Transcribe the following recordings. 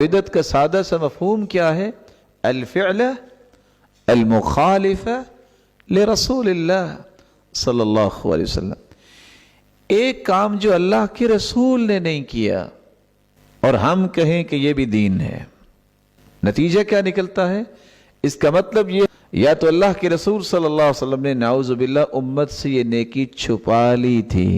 بدعت کا سادہ سا مفہوم کیا ہے؟ الفعل المخالف لرسول اللہ صلی اللہ علیہ وسلم، ایک کام جو اللہ کے رسول نے نہیں کیا اور ہم کہیں کہ یہ بھی دین ہے۔ نتیجہ کیا نکلتا ہے؟ اس کا مطلب یہ، یا تو اللہ کے رسول صلی اللہ علیہ وسلم نے نعوذ باللہ امت سے یہ نیکی چھپا لی تھی،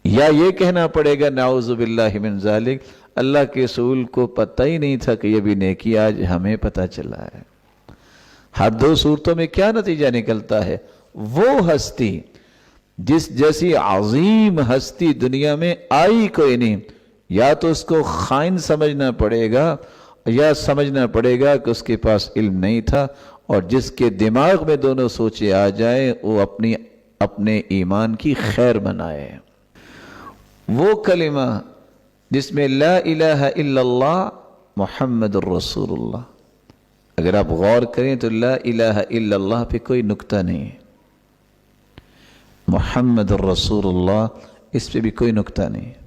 یا یہ کہنا پڑے گا نعوذ باللہ من ذالک، اللہ کے رسول کو پتہ ہی نہیں تھا کہ یہ بھی نیکی آج ہمیں پتہ چلا ہے۔ ہر دو صورتوں میں کیا نتیجہ نکلتا ہے؟ وہ ہستی جس جیسی عظیم ہستی دنیا میں آئی کوئی نہیں، یا تو اس کو خائن سمجھنا پڑے گا یا سمجھنا پڑے گا کہ اس کے پاس علم نہیں تھا، اور جس کے دماغ میں دونوں سوچے آ جائیں وہ اپنے ایمان کی خیر منائے۔ وہ کلمہ جس میں لا الہ الا اللہ محمد الرسول اللہ، اگر آپ غور کریں تو لا الہ الا اللہ پہ کوئی نکتہ نہیں ہے، محمد الرسول اللہ اس پہ بھی کوئی نکتہ نہیں ہے۔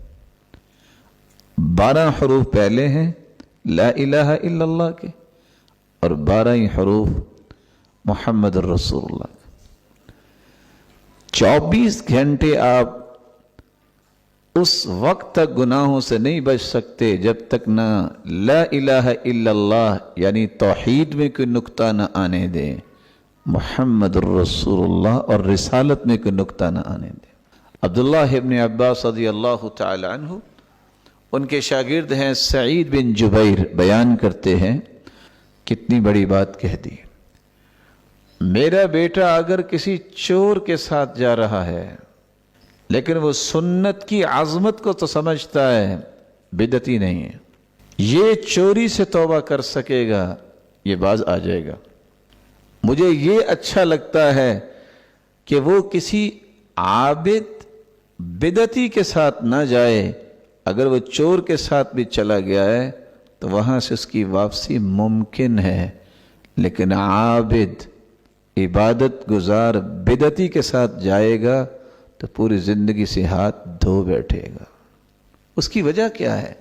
12 حروف پہلے ہیں لا الہ الا اللہ کے، اور 12 ہی حروف محمد الرسول اللہ کے۔ 24 گھنٹے آپ اس وقت تک گناہوں سے نہیں بچ سکتے جب تک نہ لا الہ الا اللہ یعنی توحید میں کوئی نکتہ نہ آنے دیں، محمد الرسول اللہ اور رسالت میں کوئی نکتہ نہ آنے دیں۔ عبداللہ ابن عباس رضی اللہ تعالی عنہ، ان کے شاگرد ہیں سعید بن جبیر، بیان کرتے ہیں کتنی بڑی بات کہہ دی۔ میرا بیٹا اگر کسی چور کے ساتھ جا رہا ہے لیکن وہ سنت کی عظمت کو تو سمجھتا ہے، بدعتی نہیں ہے، یہ چوری سے توبہ کر سکے گا، یہ باز آ جائے گا۔ مجھے یہ اچھا لگتا ہے کہ وہ کسی عابد بدعتی کے ساتھ نہ جائے، اگر وہ چور کے ساتھ بھی چلا گیا ہے تو وہاں سے اس کی واپسی ممکن ہے، لیکن عابد عبادت گزار بدعتی کے ساتھ جائے گا تو پوری زندگی سے ہاتھ دھو بیٹھے گا۔ اس کی وجہ کیا ہے؟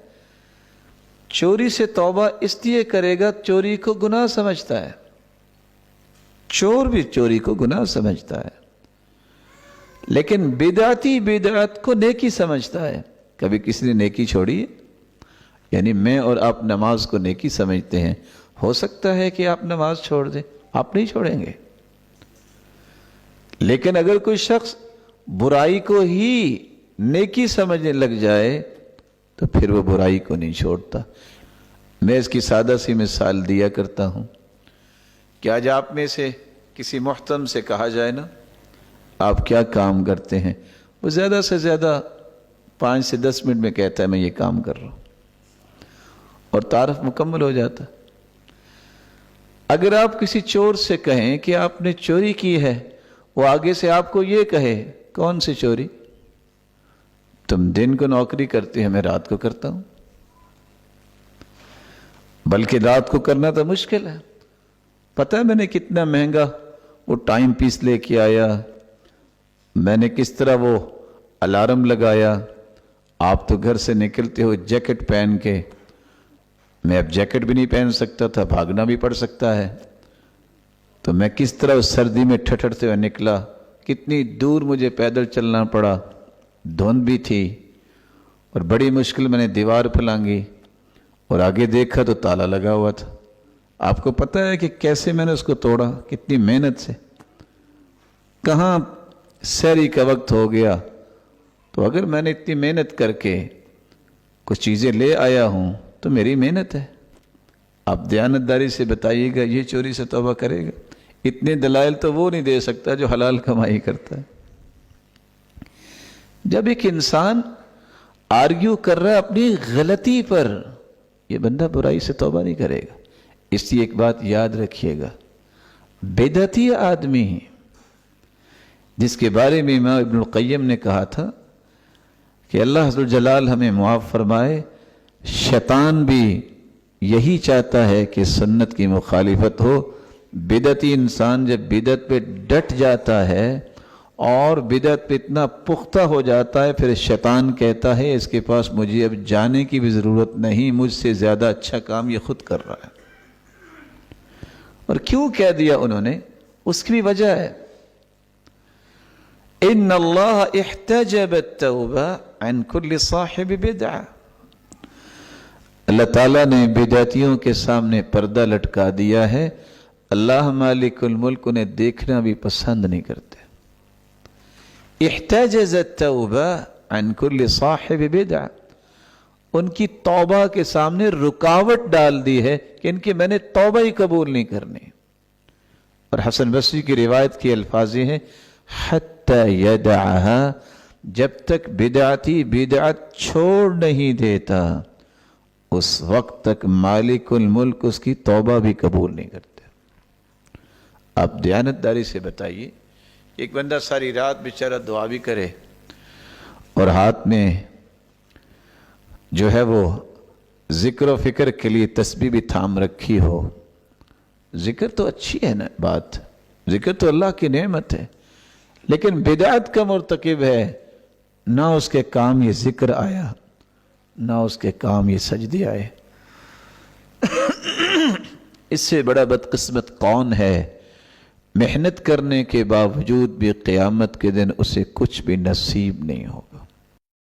چوری سے توبہ اس لیے کرے گا، چوری کو گناہ سمجھتا ہے، چور بھی چوری کو گناہ سمجھتا ہے، لیکن بدعتی بدعت کو نیکی سمجھتا ہے۔ کبھی کسی نے نیکی چھوڑی ہے؟ یعنی میں اور آپ نماز کو نیکی سمجھتے ہیں، ہو سکتا ہے کہ آپ نماز چھوڑ دیں، آپ نہیں چھوڑیں گے، لیکن اگر کوئی شخص برائی کو ہی نیکی سمجھنے لگ جائے تو پھر وہ برائی کو نہیں چھوڑتا۔ میں اس کی سادہ سی مثال دیا کرتا ہوں کہ آج آپ میں سے کسی محترم سے کہا جائے نا آپ کیا کام کرتے ہیں، وہ زیادہ سے زیادہ 5 سے 10 منٹ میں کہتا ہے میں یہ کام کر رہا ہوں، اور تعارف مکمل ہو جاتا۔ اگر آپ کسی چور سے کہیں کہ آپ نے چوری کی ہے، وہ آگے سے آپ کو یہ کہے کون سی چوری؟ تم دن کو نوکری کرتے ہیں، میں رات کو کرتا ہوں، بلکہ رات کو کرنا تو مشکل ہے۔ پتہ ہے میں نے کتنا مہنگا وہ ٹائم پیس لے کے آیا، میں نے کس طرح وہ الارم لگایا، آپ تو گھر سے نکلتے ہو جیکٹ پہن کے، میں اب جیکٹ بھی نہیں پہن سکتا تھا، بھاگنا بھی پڑ سکتا ہے، تو میں کس طرح اس سردی میں ٹھٹھرتے ہوئے نکلا، کتنی دور مجھے پیدل چلنا پڑا، دھند بھی تھی، اور بڑی مشکل میں نے دیوار پہ لانگی، اور آگے دیکھا تو تالا لگا ہوا تھا۔ آپ کو پتہ ہے کہ کیسے میں نے اس کو توڑا، کتنی محنت سے، کہاں سحری کا وقت ہو گیا۔ تو اگر میں نے اتنی محنت کر کے کچھ چیزیں لے آیا ہوں تو میری محنت ہے۔ آپ دیانتداری سے بتائیے گا یہ چوری سے توبہ کرے گا؟ اتنے دلائل تو وہ نہیں دے سکتا جو حلال کمائی کرتا ہے۔ جب ایک انسان آرگیو کر رہا ہے اپنی غلطی پر، یہ بندہ برائی سے توبہ نہیں کرے گا۔ اس لیے ایک بات یاد رکھیے گا، بدعتی آدمی جس کے بارے میں امام ابن القیم نے کہا تھا کہ اللہ عز و جلال ہمیں معاف فرمائے، شیطان بھی یہی چاہتا ہے کہ سنت کی مخالفت ہو۔ بدعتی انسان جب بدعت پہ ڈٹ جاتا ہے اور بدعت پہ اتنا پختہ ہو جاتا ہے، پھر شیطان کہتا ہے اس کے پاس مجھے اب جانے کی بھی ضرورت نہیں، مجھ سے زیادہ اچھا کام یہ خود کر رہا ہے۔ اور کیوں کہہ دیا انہوں نے؟ اس کی بھی وجہ ہے، ان اللہ احتجب التوبہ عن کل صاحب بدعہ، اللہ تعالیٰ نے بدعتیوں کے سامنے پردہ لٹکا دیا ہے۔ اللہ مالک الملک انہیں دیکھنا بھی پسند نہیں کرتے۔ احتجز التوبہ عن کل صاحب بدعہ، ان کی توبہ کے سامنے رکاوٹ ڈال دی ہے کہ ان کی میں نے توبہ ہی قبول نہیں کرنی۔ اور حسن بصری کی روایت کی الفاظ یہ ہیں، حتی یدعہا، جب تک بدعتی بدعت چھوڑ نہیں دیتا اس وقت تک مالک الملک اس کی توبہ بھی قبول نہیں کرتے۔ آپ دیانتداری سے بتائیے، ایک بندہ ساری رات بیچارہ دعا بھی کرے اور ہاتھ میں جو ہے وہ ذکر و فکر کے لیے تسبیح بھی تھام رکھی ہو، ذکر تو اچھی ہے نا بات، ذکر تو اللہ کی نعمت ہے، لیکن بدعت کا مرتکب ہے، نہ اس کے کام یہ ذکر آیا، نہ اس کے کام یہ سجدے آئے۔ اس سے بڑا بدقسمت کون ہے؟ محنت کرنے کے باوجود بھی قیامت کے دن اسے کچھ بھی نصیب نہیں ہوگا۔